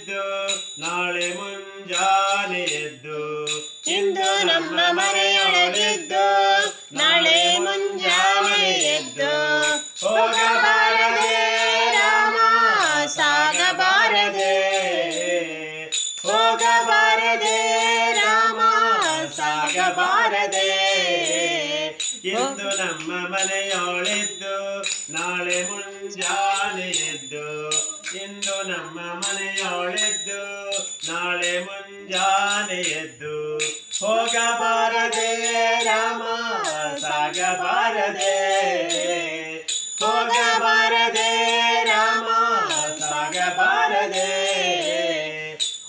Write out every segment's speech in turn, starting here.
ಮನೆಯೊಳಿದ್ದು ನಾಳೆ ಮುಂಜಾನೆ ಎದ್ದು ಇಂದು ನಮ್ಮ ಮನೆಯೊಳಗಿದ್ದು ನಾಳೆ ಮುಂಜಾನೆ ಎದ್ದು ಹೋಗಬಾರದೆ ರಾಮ ಸಾಗಬಾರದೆ ಹೋಗಬಾರದೆ ರಾಮ ಸಾಗಬಾರದೆ ಇಂದು ನಮ್ಮ ಮನೆಯೊಳಿದ್ದು ನಾಳೆ ಮುಂಜಾನೆ ಎದ್ದು ಇಂದು ನಮ್ಮ ಮನೆಯೊಳಿದ್ದು ನಾಳೆ ಮುಂಜಾನೆ ಎದ್ದು ಹೋಗಬಾರದೆ ರಾಮ ಸಾಗಬಾರದೆ ಹೋಗಬಾರದೆ ರಾಮ ಸಾಗಬಾರದೆ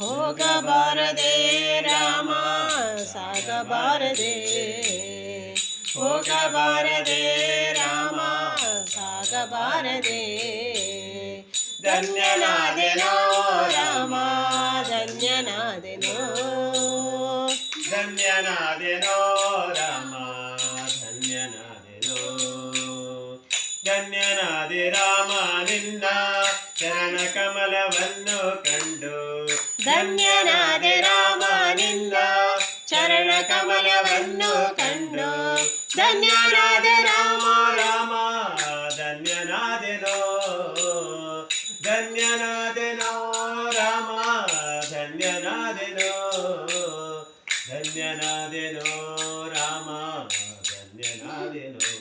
ಹೋಗಬಾರದೆ ರಾಮ ಸಾಗಬಾರದೆ ಹೋಗಬಾರದೆ ರಾಮ ಸಾಗಬಾರದೆ ಧನ್ಯನಾದೆನೋ ರಾಮ ಧನ್ಯನಾದೆನೋ ಧನ್ಯನಾದೆನೋ ರಾಮ ಧನ್ಯನಾದೆನೋ ಧನ್ಯನಾದೆ ರಾಮ ನಿನ್ನ ಚರಣ ಕಮಲವನ್ನು ಕಂಡು ಧನ್ಯನಾದೆ ರಾಮ ನಿನ್ನ ಚರಣ ಕಮಲವನ್ನು ಕಂಡು ಧನ್ಯನಾದೆ ರಾಮ ರಾಮ ಧನ್ಯನಾದೆನೋ ಧನ್ಯನಾದೆನೋ ರಾಮ ಧನ್ಯನಾದೆನೋ ಧನ್ಯನಾದೆನೋ ರಾಮ ಧನ್ಯನಾದೆನೋ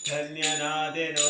ಧನ್ಯನಾದೆನೋ